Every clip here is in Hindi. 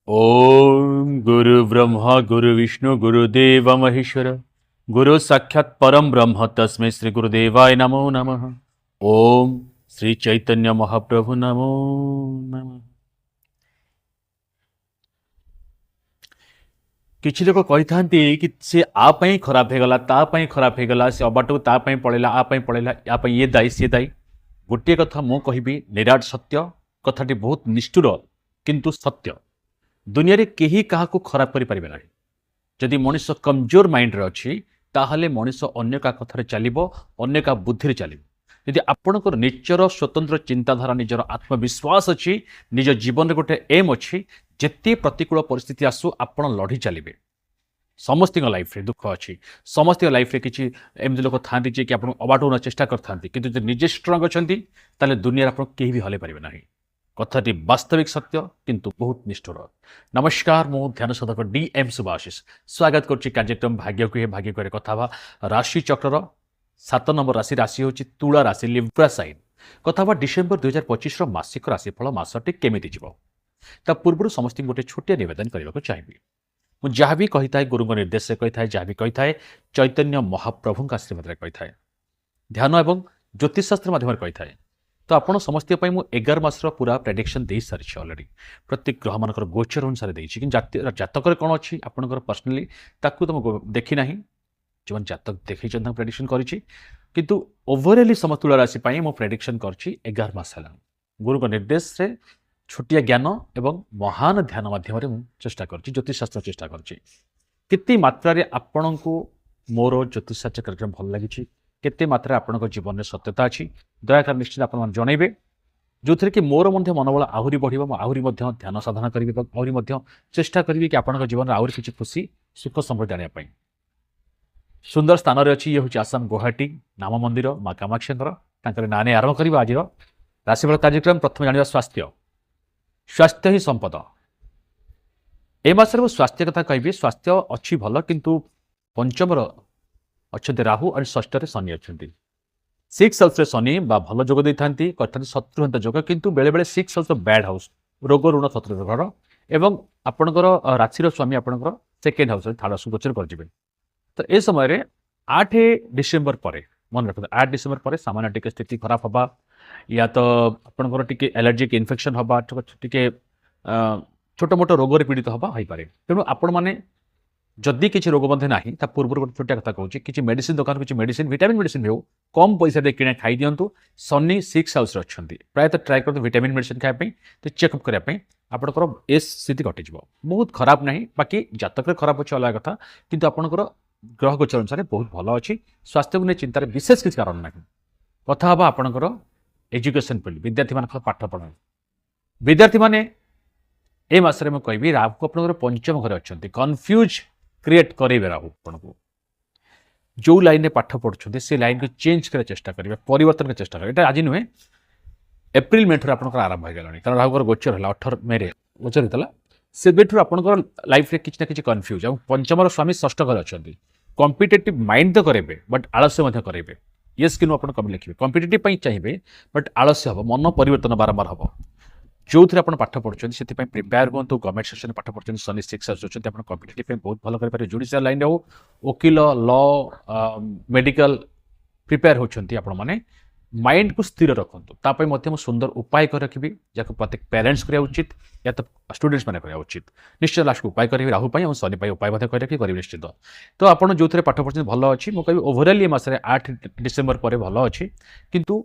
ओम गुरु ब्रह्मा गुरु विष्णु गुरुदेव महेश्वर गुरु साक्षात परम ब्रह्म तस्मै श्री गुरुदेवाय नमो नमः। ओम श्री चैतन्य महाप्रभु नमो नमः। किछि लोक कहिथांती कि से आ पई खराब हेगला ता पई खराब हेगला से अबाटो ता पई पळेला आ पई पळेला या पई ये दाई से दाई। गोटे कथा मु कहिबी निराट सत्य कथाटी बहुत निष्ठुर किंतु सत्य। दुनिया रे केही काहाको खराब करि परिबे नाही। जदि मनुष्य कमजोर माइंड रे अछि ताहले मनुष्य अन्य का कथारे चलिबो अन्य का बुद्धि रे चलिबो। यदि आपणकर निजर स्वतंत्र चिंताधारा निजर आत्मविश्वास अछि निज जीवन रे गोटे एम अछि जेते प्रतिकूल परिस्थिति आसु आपण लढी चलिबे। समस्त लाइफ रे दुख अच्छी समस्त लाइफ रे किसी एमती लोक था कि आप अबाटो चेष्टा करते किंतु जो निजे स्ट्रंग अच्छा ताले दुनिया आप कहीं भी हल पारे ना। कथाटी वास्तविक सत्य किंतु बहुत निष्ठुर। नमस्कार मु ध्यान साधक डीएम सुभाषिष स्वागत करुच्ची कार्यक्रम भाग्य को भाग्य करे कथा राशि चक्र 7 नंबर राशि राशि हूँ तुला राशि लिब्रा साइन कथा डिसेम्बर 2025 मासिक राशिफल मासटी केमिति जीव ता पूर्व समस्त गोटे छोटिया निवेदन करने को चाहिए। मुझे जहाँ भी कही था गुरु निर्देश से कही था जहाँ भी कही था चैतन्य महाप्रभु आशीर्वाद कही था ध्यान एवं ज्योतिषशास्त्र माध्यम कही था। तो आपड़ समस्त 11 मासर पूरा प्रेडिक्शन दे सारी अलरेडी प्रत्येक ग्रह मान गोचर अनुसार कि जातक कौन अच्छी आपंकर पर्सनाली ताकू तुम देखी ना जो जातक देखी प्रेडिक्शन करूँ ओवरअली समस्त तुला राशि मु प्रेडिक्शन कर 11 मास है गुरु निर्देश से छोटिया ज्ञान एवं महान ध्यान माध्यम चेष्टा कर ज्योतिषशास्त्र चेष्टा करते मात्रा आपण को मोर ज्योतिषशास्त्र कार्यक्रम भल लगी केते मात्रा आपण जीवन में सत्यता अच्छी दयाकर निश्चित आप जनइबे जो थे कि मोर मनोबल आहरी बढ़ आहरी ध्यान साधना करी आहरी चेष्टा करी कि आपण जीवन में आहरी किसी खुशी सुख समृद्धि आने सुंदर स्थान अच्छी ये हूँ आसाम गुवाहाटी नाम मंदिर माँ कामाक्षी ना नहीं आरंभ करवा आज राशिफल कार्यक्रम प्रथम जाना स्वास्थ्य स्वास्थ्य ही संपद ए मासरे स्वास्थ्य कथा कहि स्वास्थ्य अच्छी भल किंतु पंचम अच्छा राहु और षष्ठ शनि अच्छा 6 हाउस शनि भल जोग देती शत्रुहंता जोग किंतु बेले बेले 6 हाउस बैड हाउस रोग ऋण शत्रु घर एवं आपणकर राशि स्वामी आपणकर सेकेंड हाउस थर्ड हाउस गोचर कर तो ए समय 8 डिसेम्बर पर मन रखते 8 डिसेम्बर पर सामान्य टिके स्थिति खराब हवा या तो आपंकर टी एलर्जिक इन्फेक्शन हवा टी छोट मोट रोग पीड़ित हवा हो पाए तेणु आपण मैंने जदि किसी रोग ना पूर्व गोटे छोटिया कथा कहूँ कि मेडिसिन दुकान किसी मेडिसिन विटामिन मेडिसिन भी हो कम पैसा दे कि खाई दिंतु शनि 6 हाउस अच्छा प्रायतः ट्राए करते विटामिन मेडिसिन खायापी तो चेकअप करने आपंकर ए स्थिति घटी बहुत खराब ना बाकी जातक खराब अच्छे अलग कथा किंतु आपंकर ग्रह गोचर अनुसार बहुत भल अच्छी स्वास्थ्य को नहीं चिंतार विशेष किसी कारण ना कथा हाँ आपंकर एजुकेशन फील्ड विद्यार्थी मान पाठ पढ़ा विद्यार्थी माने ए मासरे मैं कहबी राहु आपनकर पंचम घर अच्छा कन्फ्यूज क्रिएट करेबे राहु आपको जो लाइन में पाठ पढ़ुं से लाइन को चेंज कर चेष्टा करेंगे परिवर्तन कर चेष्टा करेंगे आज नुहे एप्रिल मे ठूँ आपंकर आरंभ हो गलानी कारण राहुर गोचर है 18 मे गोचर होता से आपंकर लाइफ रे किसी ना कि कन्फ्यूज और पंचमर स्वामी षष्ठ घर अच्छा कॉम्पिटेटिव माइंड तो करेंगे बट आलस्य करेंगे यस कि आप कम लिखे कॉम्पिटेटिव चाहिए बट आलस्य हम मन परिवर्तन बारंबार हम जो थे आप पाठ पढ़ुं से प्रिपेयर हूँ गवर्नमेंट सेक्शन में पाठ पढ़ुं शनि 6 अच्छे आप कॉम्पिटेटिव बहुत भल करेंगे जुडिशियल लाइन हो वकिल लॉ मेडिकल प्रिपेयर होती आपण मैंने माइंड को स्थिर रखुँ ताप सुंदर उपाय कर रखी जहाँ प्रत्येक पेरेन्ट्स करा उचित या तो स्टूडेंट्स मैंने करा उचित निश्चय लास्ट उपाय करेंगे राहु और शनि उपाय कर रखी करेंगे निश्चित। तो आप जो थे पाठ पढ़ुं भल अच्छी मुझे ओवरअल ये मसरे 8 डिसेम्बर पर भल अच्छी किंतु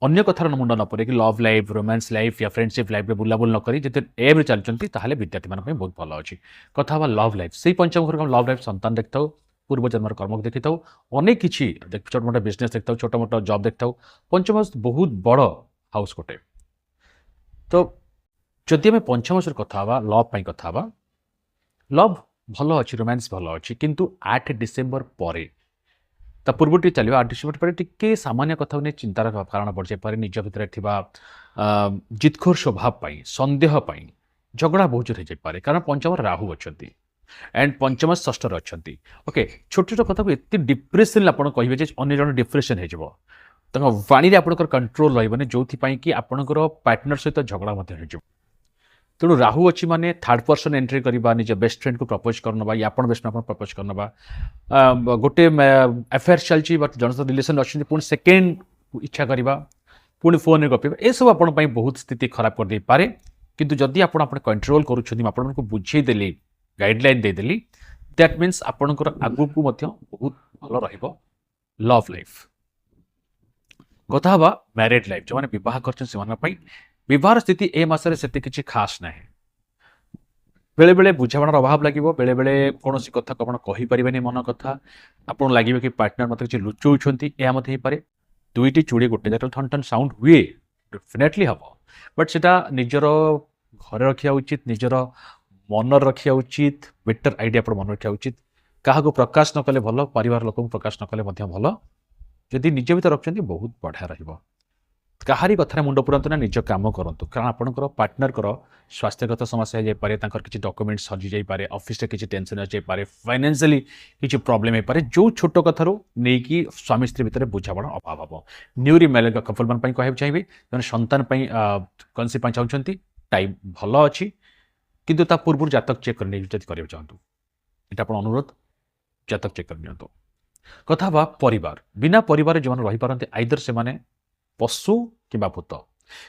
अन्य कथार मुंड न पड़े कि लव लाइफ रोमांस लाइफ या फ्रेंडशिप लाइफ बुलाबुल नक जब एम चलती विद्यार्थी मान बहुत भल अच्छी कथा लव लाइफ से पंचम घर लव लाइफ संतान देखता पूर्व जन्मर कर्म को देखी अनेक किसी छोट मोट बिजनेस देखता छोट मोट जॉब देखता पंचम हाउस बहुत बड़ हाउस गोटे। तो जदि आम पंचम हाउस कथा लव कथा लव भल अच्छी रोमांस भल अच्छी किंतु 8 डिसेम्बर पर पूर्व टी चलो 8 डिसेम्बर पर टी सामान्य कथा नहीं चिंतार कारण बढ़ जाए निज भितर जितखोर स्वभाव सन्देह झगड़ा बहुत जोर हो जाए कारण पंचम राहु अच्छा एंड पंचम षष्ठ अच्छा ओके छोट छोट कथा को एत डिप्रेशन आप कहे अन्य जन डिप्रेशन हो वाणी आपंकर कंट्रोल रही जो कि आपंकर पार्टनर सहित झगड़ा हो ତେଣୁ ରାହୁ ଅଛି ମାନେ ଥାର୍ଡ ପର୍ସନ ଏଣ୍ଟ୍ରି କରିବା, ନିଜ ବେଷ୍ଟ ଫ୍ରେଣ୍ଡକୁ ପ୍ରପୋଜ କରିନେବା, ଆପଣ ବେଷ୍ଟ ଫ୍ରେଣ୍ଡ ଆପଣ ପ୍ରପୋଜ କରିନେବା, ଗୋଟେ ଆଫେୟାର ଚାଲିଛି ବଟ୍ ଜଣେ ସହିତ ରିଲେସନ୍ ଅଛନ୍ତି ପୁଣି ସେକେଣ୍ଡ ଇଚ୍ଛା କରିବା, ପୁଣି ଫୋନ୍ରେ ଗପିବା, ଏସବୁ ଆପଣଙ୍କ ପାଇଁ ବହୁତ ସ୍ଥିତି ଖରାପ କରିଦେଇପାରେ। କିନ୍ତୁ ଯଦି ଆପଣ କଣ୍ଟ୍ରୋଲ କରୁଛନ୍ତି, ମୁଁ ଆପଣଙ୍କୁ ବୁଝେଇଦେଲି, ଗାଇଡ଼ଲାଇନ୍ ଦେଇଦେଲି, ଦ୍ୟାଟ୍ ମିନ୍ସ ଆପଣଙ୍କର ଆଗକୁ ମଧ୍ୟ ବହୁତ ଭଲ ରହିବ ଲଭ୍ ଲାଇଫ୍। କଥା ହେବା ମ୍ୟାରେଡ୍ ଲାଇଫ୍, ଯେଉଁମାନେ ବିବାହ କରିଛନ୍ତି ସେମାନଙ୍କ ପାଇଁ ବିବାହର ସ୍ଥିତି ଏ ମାସରେ ସେତେ କିଛି ଖାସ୍ ନାହିଁ। ବେଳେବେଳେ ବୁଝାମଣାର ଅଭାବ ଲାଗିବ, ବେଳେବେଳେ କୌଣସି କଥାକୁ ଆପଣ କହିପାରିବେନି ମନ କଥା, ଆପଣଙ୍କୁ ଲାଗିବ କି ପାର୍ଟନର ମୋତେ କିଛି ଲୁଚଉଛନ୍ତି, ଏହା ମଧ୍ୟ ହେଇପାରେ। ଦୁଇଟି ଚୁଡ଼ି ଗୋଟେ ଯେତେବେଳେ ଥନ୍ ଥନ୍ ସାଉଣ୍ଡ ହୁଏ ଡେଫିନେଟଲି ହେବ, ବଟ୍ ସେଟା ନିଜର ଘରେ ରଖିବା ଉଚିତ, ନିଜର ମନରେ ରଖିବା ଉଚିତ, ବେଟର ଆଇଡ଼ିଆ ଆପଣ ମନେ ରଖିବା ଉଚିତ। କାହାକୁ ପ୍ରକାଶ ନ କଲେ ଭଲ, ପରିବାର ଲୋକଙ୍କୁ ପ୍ରକାଶ ନ କଲେ ମଧ୍ୟ ଭଲ। ଯଦି ନିଜ ଭିତରେ ରଖୁଛନ୍ତି ବହୁତ ବଢ଼ିଆ ରହିବ। କାହାରି କଥାରେ ମୁଣ୍ଡ ପୁରାନ୍ତୁ ନା, ନିଜ କାମ କରନ୍ତୁ, କାରଣ ଆପଣଙ୍କର ପାର୍ଟନରଙ୍କର ସ୍ୱାସ୍ଥ୍ୟଗତ ସମସ୍ୟା ହେଇଯାଇପାରେ, ତାଙ୍କର କିଛି ଡକ୍ୟୁମେଣ୍ଟ ସରିଯାଇପାରେ, ଅଫିସରେ କିଛି ଟେନସନ୍ ଆସିଯାଇପାରେ, ଫାଇନାନ୍ସିଆଲି କିଛି ପ୍ରୋବ୍ଲେମ୍ ହେଇପାରେ, ଯେଉଁ ଛୋଟ କଥାରୁ ନେଇକି ସ୍ୱାମୀ ସ୍ତ୍ରୀ ଭିତରେ ବୁଝାମଣା ଅଭାବ ହେବ। ନ୍ୟୁଲି ମ୍ୟାରେଡ୍ କପଲମାନଙ୍କ ପାଇଁ କହିବାକୁ ଚାହିଁବି, ସେମାନେ ସନ୍ତାନ ପାଇଁ କନସିଭ୍ ପାଇଁ ଚାହୁଁଛନ୍ତି, ଟାଇମ୍ ଭଲ ଅଛି, କିନ୍ତୁ ତା ପୂର୍ବରୁ ଜାତକ ଚେକ୍ କରି ନେଇ ଯଦି କରିବାକୁ ଚାହାନ୍ତୁ, ଏଇଟା ଆପଣ ଅନୁରୋଧ, ଜାତକ ଚେକ୍ କରି ନିଅନ୍ତୁ। କଥା ହେବା ପରିବାର, ବିନା ପରିବାରରେ ଯେଉଁମାନେ ରହିପାରନ୍ତି, ଆଇଦର ସେମାନେ ପଶୁ କିମ୍ବା ଭୂତ।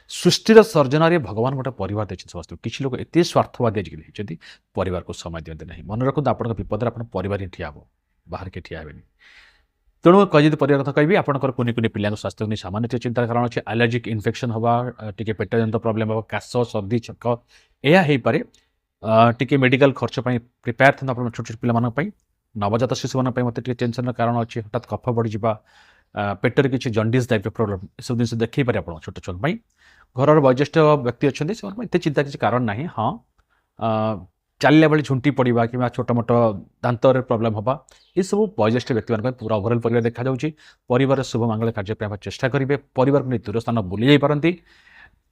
ସୃଷ୍ଟିର ସର୍ଜନାରେ ଭଗବାନ ଗୋଟେ ପରିବାର ଦେଇଛନ୍ତି ସମସ୍ତଙ୍କୁ। କିଛି ଲୋକ ଏତେ ସ୍ୱାର୍ଥବାଦୀ ଆଜିକାଲି ହେଇଛନ୍ତି, ପରିବାରକୁ ସମୟ ଦିଅନ୍ତି ନାହିଁ। ମନେ ରଖନ୍ତୁ, ଆପଣଙ୍କ ବିପଦରେ ଆପଣ ପରିବାର ହିଁ ଠିଆ ହେବ, ବାହାରେ କିଏ ଠିଆ ହେବେନି। ତେଣୁ ଯଦି ପରିବାର କଥା କହିବି, ଆପଣଙ୍କର କୁନି କୁନି ପିଲାଙ୍କ ସ୍ୱାସ୍ଥ୍ୟକୁ ନେଇ ସାମାନ୍ୟ ଟିକେ ଚିନ୍ତାର କାରଣ ଅଛି। ଆଲର୍ଜିକ୍ ଇନଫେକ୍ସନ୍ ହେବା, ଟିକେ ପେଟଜନିତ ପ୍ରୋବ୍ଲେମ୍ ହେବ, କାଶ, ସର୍ଦ୍ଦି, ଛକ, ଏହା ହେଇପାରେ। ଟିକେ ମେଡ଼ିକାଲ ଖର୍ଚ୍ଚ ପାଇଁ ପ୍ରିପେୟାର ଥାନ୍ତୁ ଆପଣ ଛୋଟ ଛୋଟ ପିଲାମାନଙ୍କ ପାଇଁ। ନବଜାତ ଶିଶୁମାନଙ୍କ ପାଇଁ ମୋତେ ଟିକେ ଟେନସନର କାରଣ ଅଛି, ହଠାତ୍ କଫ ବଢ଼ିଯିବା, ପେଟରେ କିଛି ଜଣ୍ଡିସ୍ ଟାଇପ୍ର ପ୍ରୋବ୍ଲେମ୍, ଏସବୁ ଜିନିଷ ଦେଖେଇପାରେ ଆପଣ ଛୋଟ ଛୁଆଙ୍କ ପାଇଁ। ଘରର ବୟୋଜ୍ୟେଷ୍ଠ ବ୍ୟକ୍ତି ଅଛନ୍ତି, ସେମାନଙ୍କ ପାଇଁ ଏତେ ଚିନ୍ତା କିଛି କାରଣ ନାହିଁ। ହଁ, ଚାଲିଲା ବେଳେ ଝୁଣ୍ଟି ପଡ଼ିବା କିମ୍ବା ଛୋଟ ମୋଟ ଦାନ୍ତରେ ପ୍ରୋବ୍ଲେମ୍ ହେବା, ଏସବୁ ବୟୋଜ୍ୟେଷ୍ଠ ବ୍ୟକ୍ତିମାନଙ୍କ ପାଇଁ ପୁରା ଓଭରାଲ୍ ପରିବାର ଦେଖାଯାଉଛି। ପରିବାରର ଶୁଭ ମଙ୍ଗଳ କାର୍ଯ୍ୟ ପାଇଁ ଚେଷ୍ଟା କରିବେ। ପରିବାରକୁ ନେଇ ଦୂର ସ୍ଥାନ ବୁଲି ଯାଇପାରନ୍ତି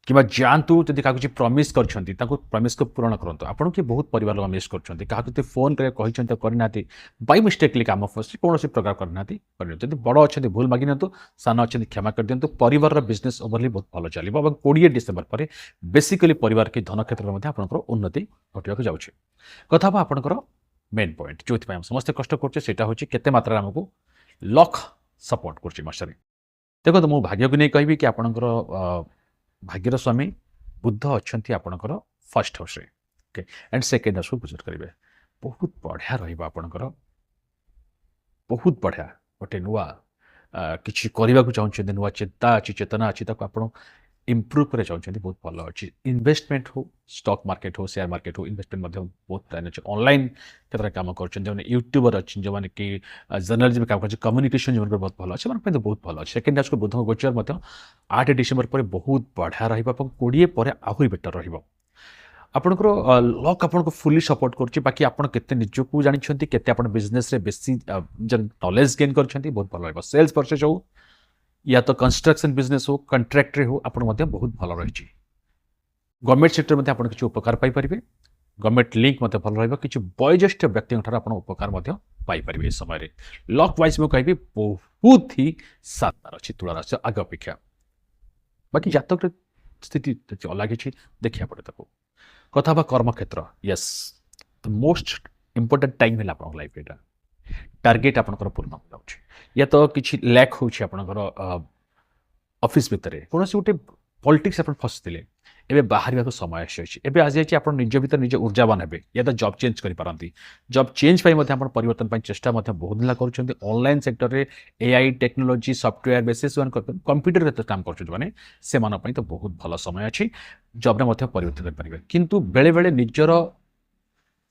କିମ୍ବା ଯାଆନ୍ତୁ। ଯଦି କାହାକୁ କିଛି ପ୍ରମିସ୍ କରିଛନ୍ତି, ତାଙ୍କୁ ପ୍ରମିସ୍କୁ ପୂରଣ କରନ୍ତୁ। ଆପଣ କିଏ ବହୁତ ପରିବାର ଲୋକ ମିସ୍ କରୁଛନ୍ତି, କାହାକୁ ଯଦି ଫୋନ୍ କରିବାକୁ କହିଛନ୍ତି କରିନାହାନ୍ତି, ବାଇ ମିଷ୍ଟେକଲି କାମ ଫସି କୌଣସି ପ୍ରକାର କରିନାହାନ୍ତି, କରିନିଅନ୍ତୁ। ଯଦି ବଡ଼ ଅଛନ୍ତି ଭୁଲ ମାଗି ନିଅନ୍ତୁ, ସାନ ଅଛନ୍ତି କ୍ଷମା କରିଦିଅନ୍ତୁ। ପରିବାରର ବିଜନେସ୍ ଓଭରଲି ବହୁତ ଭଲ ଚାଲିବ ଏବଂ 20 ଡିସେମ୍ବର ପରେ ବେସିକାଲି ପରିବାର କି ଧନ କ୍ଷେତ୍ରରେ ମଧ୍ୟ ଆପଣଙ୍କର ଉନ୍ନତି ଘଟିବାକୁ ଯାଉଛି। କଥା ହେବା ଆପଣଙ୍କର ମେନ୍ ପଏଣ୍ଟ, ଯେଉଁଥିପାଇଁ ଆମେ ସମସ୍ତେ କଷ୍ଟ କରୁଛେ, ସେଇଟା ହେଉଛି କେତେ ମାତ୍ରାରେ ଆମକୁ ଲକ୍ ସପୋର୍ଟ କରୁଛି ମାସରେ। ଦେଖନ୍ତୁ, ମୁଁ ଭାଗ୍ୟକୁ ନେଇ କହିବି କି ଆପଣଙ୍କର ଭାଗ୍ୟର ସ୍ୱାମୀ ବୁଧ ଅଛନ୍ତି ଆପଣଙ୍କର ଫାର୍ଷ୍ଟ ହାଉସ୍ରେ, ଓକେ, ଆଣ୍ଡ ସେକେଣ୍ଡ ହାଉସ୍କୁ ବୁଝ କରିବେ। ବହୁତ ବଢ଼ିଆ ରହିବ ଆପଣଙ୍କର, ବହୁତ ବଢ଼ିଆ। ଗୋଟେ ନୂଆ କିଛି କରିବାକୁ ଚାହୁଁଛନ୍ତି, ନୂଆ ଚିନ୍ତା ଅଛି, ଚେତନା ଅଛି, ତାକୁ ଆପଣ ଇମ୍ପ୍ରୁଭ୍ କରିବାକୁ ଚାହୁଁଛନ୍ତି, ବହୁତ ଭଲ ଅଛି। ଇନଭେଷ୍ଟମେଣ୍ଟ ହଉ, ଷ୍ଟକ୍ ମାର୍କେଟ ହଉ, ସେୟାର ମାର୍କେଟ ହଉ, ଇନଭେଷ୍ଟମେଣ୍ଟ ମଧ୍ୟ ବହୁତ ପ୍ଲାନ୍ ଅଛି। ଅନଲାଇନ୍ କ୍ଷେତ୍ରରେ କାମ କରୁଛନ୍ତି, ଯେଉଁମାନେ ୟୁଟ୍ୟୁବର ଅଛନ୍ତି, ଯେଉଁମାନେ କି ଜର୍ଣ୍ଣାଲିଜିମ୍ କାମ କରୁଛନ୍ତି, କମ୍ୟୁନିକେସନ୍ ଯେଉଁମାନଙ୍କର ବହୁତ ଭଲ ଅଛି, ସେମାନଙ୍କ ପାଇଁ ତ ବହୁତ ଭଲ ଅଛି। ସେକେଣ୍ଡ ହାଉସ୍କୁ ବୁଧଙ୍କ ଗୋଚର ମଧ୍ୟ 8 ଡିସେମ୍ବର ପରେ ବହୁତ ବଢ଼ିଆ ରହିବ ଏବଂ 20 ପରେ ଆହୁରି ବେଟର ରହିବ। ଆପଣଙ୍କର ଲକ୍ ଆପଣଙ୍କୁ ଫୁଲି ସପୋର୍ଟ କରୁଛି। ବାକି ଆପଣ କେତେ ନିଜକୁ ଜାଣିଛନ୍ତି, କେତେ ଆପଣ ବିଜନେସ୍ରେ ବେଶୀ ନଲେଜ ଗେନ୍ କରିଛନ୍ତି, ବହୁତ ଭଲ ରହିବ। ସେଲ୍ସ ପରଚେଜ ହଉ, या तो कंस्ट्रक्शन बिजनेस हो, कंट्राक्टरी हो, आपण मध्य बहुत भल रही। गवर्नमेंट सेक्टर में आप किसी उपकार पाइपर, गवर्नमेंट लिंक मत भल रहा, किसी वयोज्येष्ठ व्यक्ति आप उपकार पाइपर। इस समय लक वाइज मुझे कहि बहुत ही शानदार अच्छी तुला राशि आग अपेक्षा। बाकी जातक स्थिति अलग कि देखा पड़े तक। कथा कर्मक्षेत्र, yes the most important time है आप लाइफ। यहाँ टार्गेट आपंकर पूर्ण हो जाए, या तो किसी लैक होछि आपनकर ऑफिस भितर कौन गोटे पॉलिटिक्स आप फसते एवं बाहर समय आसी एवं आज जाइए आप निज भर निज ऊर्जावान हे, या तो जॉब चेंज करें। जॉब चेंज परिवर्तन चेष्टा बहुत दिन कर ऑनलाइन सेक्टर में AI technology software basis computer काम कर तो बहुत भल समय अच्छी। जॉब में परिवर्तन करेंगे, किंतु बेले बेले निजर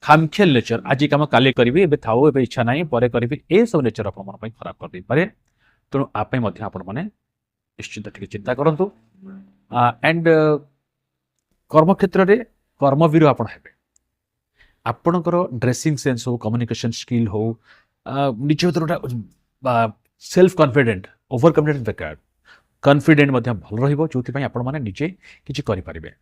खामखियाल नेचर, आज कम काली करी, ए थाऊ ए इच्छा ना पर करी, ए सब नेचर आप मन खराब कर दे पारे। तेणु आप निश्चिंत टे चिंता करूँ। एंड कर्मक्षेत्र में कर्मवीर आप आपणकर ड्रेसिंग सेन्स हो, कम्युनिकेशन स्किल हो, निज भर सेल्फ कॉन्फिडेंट ओवर कॉन्फिडेंट दरकार, कॉन्फिडेंट भल रही आपने निजे किसी करें।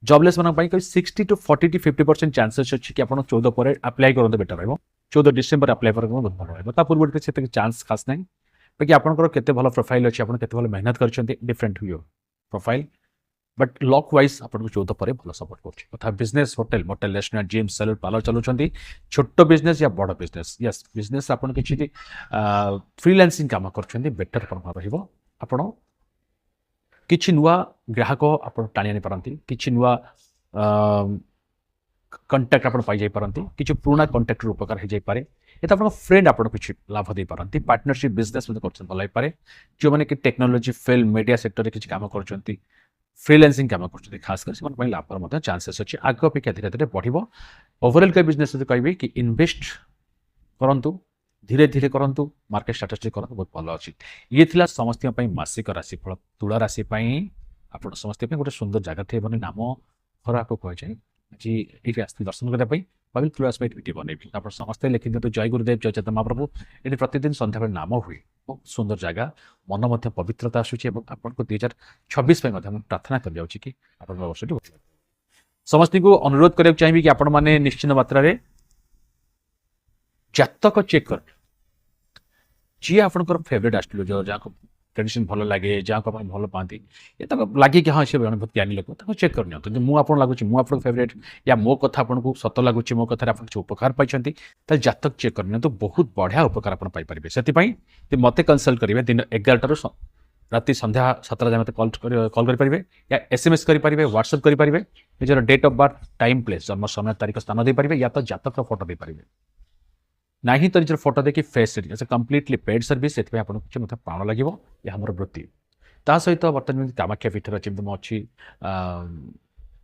जॉबलेस मान 60 to 40 to 50% चांसेस अच्छी कि आप 14 पर अप्लाई करते बेटर रहा। 14 डिसेम्बर अप्लाई कर बहुत भल रहा। पूर्व से चांस खास ना, बाकी आपंकर केते भल प्रोफाइल अच्छी, आप केते भल मेहनत कर डिफरेंट हुए प्रोफाइल बट लक वाइज आपको 14 पर भल सपोर्ट कर business hotel motel restaurant gym salon parlour चलाउछन्ती छोट बिजनेस या बड़ बिजनेस यस बिजनेस आपन किछि फ्रीलांसिंग काम करछन्ती बेटर परफॉर्म रहिबो आपण किछि नुवा ग्राहक आपण टाणी आनी पारंती किछि नुवा कंटाक्ट आपण पाई जाई पारंती किछि पुराना कंटाक्ट उपकार हे जाई पारे एत आपण फ्रेंड आपण किछि लाभ दे पारंती पार्टनरशिप बिजनेस में करछन भलाई पारे जो माने कि टेक्नोलॉजी फिल्म मीडिया सेक्टर रे किछि काम करछन्ती फ्रीलांसिंग काम करछन्ती खास कर से मन लाभ मते चांसेस अछि आगे अपेक्षा धीरे धीरे बढ़िबो ओवरऑल का बिजनेस जदि कहबे कि इन्वेस्ट करंतु धीरे धीरे करंतु मार्केट स्ट्रैटेजी करंतु बहुत भलो अछि ये थिला समस्त पई मासिक राशिफल तुला राशि पई आपण समस्त पई गोटे सुंदर जगह थे बने नाम खरा को कह जाय जी एठी आस्ति दर्शन करे पई भाविल तुला राशि वीडियो बनेबी आपण समस्त लिखि दियंतु जय गुरुदेव जय चैतन्य महाप्रभु एठी प्रतिदिन संध्या बेले नाम हुए बहुत सुंदर जगह मन मध्य पवित्रता आसुची एवं आपण को 2026 पई मध्य प्रार्थना कर जाउची कि आपण वर्षटी समस्त को अनुरोध करक चाहिबी कि आपण माने निश्चित मात्रा रे जातक चेक कर जी आपनकर फेवरेट एस्ट्रोलॉजर जाको ट्रेडिशन भलो लागे जाको अपन भलो पाती ये तक लागे कि हां से बहुत ज्ञानी लोक तक चेक करनियो तो मु आपन लागुची मु आपन फेवरेट या मो कथा आपन को सत लागुची मो कथा आपन जो उपकार पाइछंती त जातक चेक करनियो तो बहुत बढ़िया उपकार आपन पाई परिबे सेति पई ते मते कंसल्ट करिवे दिन 11 टा राति संध्या 17 जाए मते कॉल कर परिबे या एसएमएस कर परिबे व्हाट्सएप कर परिबे निजर date of birth time place जन्म समय तारीख स्थान दे परिबे या तो जातक फोटो दे परिबे नहीं तो निजर फोटो देखि फेस से कंप्लीटली पेड सर्विस से आपको किसी मतलब प्राण लगे यह हमार वृत्ति ता सहित बर्तमान कामाख्या पीठर अच्छी अच्छी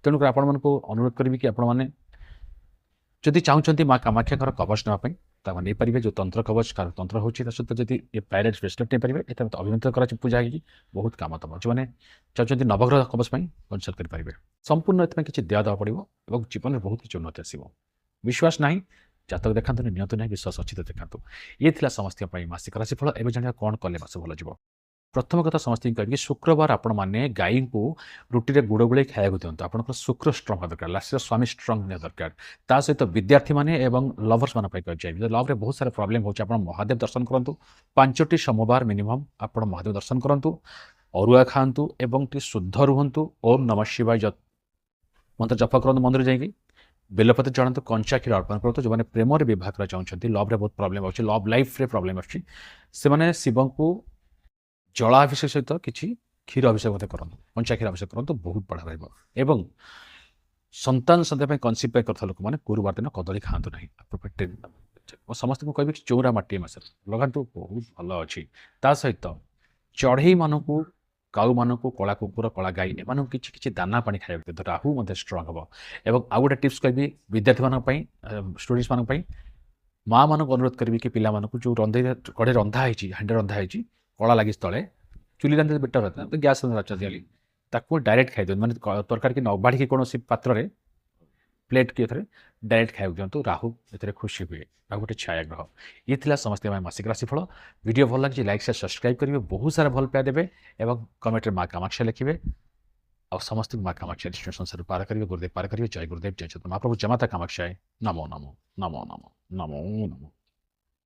तेणुक आपण मन को अनुरोध करी कि आपण मैंने जदि चाहते माँ कामाख्या कवच नापी नहीं पारे जो तंत्र कवच तंत्र होता सहित जब ये पैरेट ब्रेसलेट नहीं पारे ये अभिनंदन कर पूजा हो बहुत काम तम जो मैंने चाहते नवग्रह कवच कंसल्ट करेंगे संपूर्ण ये किसी दया देवा पड़ो और जीवन में बहुत किसी उन्नति आसो विश्वास ना जातक देखा नियंतु ना विश्वास अच्छी तो देखा ये समस्त मासिक राशिफल एवं जाना कौन कले मास भल जीव प्रथम कथा समस्त कह शुक्रवार आपण मैंने गाई को रुटी गुड़ गुड़े खाया दिंतु आप शुक्र स्ट्रंग होगा दरकार लास्ट स्वामी स्ट्रंग होगा दरकार ता सहित विद्यार्थी मैंने लवर्स मान चाहिए लव में बहुत सारा प्रोब्लेम होची महादेव दर्शन करूँ 5टी सोमवार मिनिमम आप महादेव दर्शन करूँ अरुआ खातु एवं शुद्ध रुहतु ओम नमः शिवाय मंत्र जप करूँ मंदिर जाइए बेलपत्र चढ़ातु कंचा क्षीर अर्पण करूँ जो मैंने प्रेम विवाह कर चाहते लव रे बहुत प्रॉब्लम अच्छी लव लाइफ रे प्रॉब्लम अच्छी से शिव को जलाभिषेक सहित किसी क्षीर अभिषेक करूँ कंचा क्षीर अभिषेक करूँ बहुत बढ़िया रहा संतान सन्तान कनसीव करता लोक मैंने गुरुवार दिन कदली खातु ना समस्त को कह चौरा मटी मस लगातु बहुत भल अच्छी सहित चढ़ई मानू काऊ मान को कला कुकुर कला गाई एम किसी दाना पानी खाया तो राहु मत स्ट्रंग हम और आउ गोटे टिप्स कहि विद्यार्थी मानी स्टूडेंट्स मानी माँ मान अनुरोध करी कि पिला जो रंधे कड़े रंधा है हांडे रंधा है कला लगी तले चुली रांधे बेटर रहता है तो गैस ताको डायरेक्ट खाई मैंने तरकारी न बाढ़ी कौन पात्र में प्लेट किए थे डायरेक्ट खाया दिंतु राहु ए खुशी हुए राहु गोटे छाया ग्रह ये थिला समस्त मासिक राशिफल वीडियो भल लगे लाइक से सब्सक्राइब करेंगे बहुत सारा भल पाया देवे और कमेंट में माँ कामाक्षा लिखे और समस्त माँ कामाक्षा संसार पार करेंगे गुरुदेव पार करेंगे जय गुरुदेव जय चैतन्य महाप्रभु जमाता कामाक्षा नमो नमो नमो नमो नमो नमो।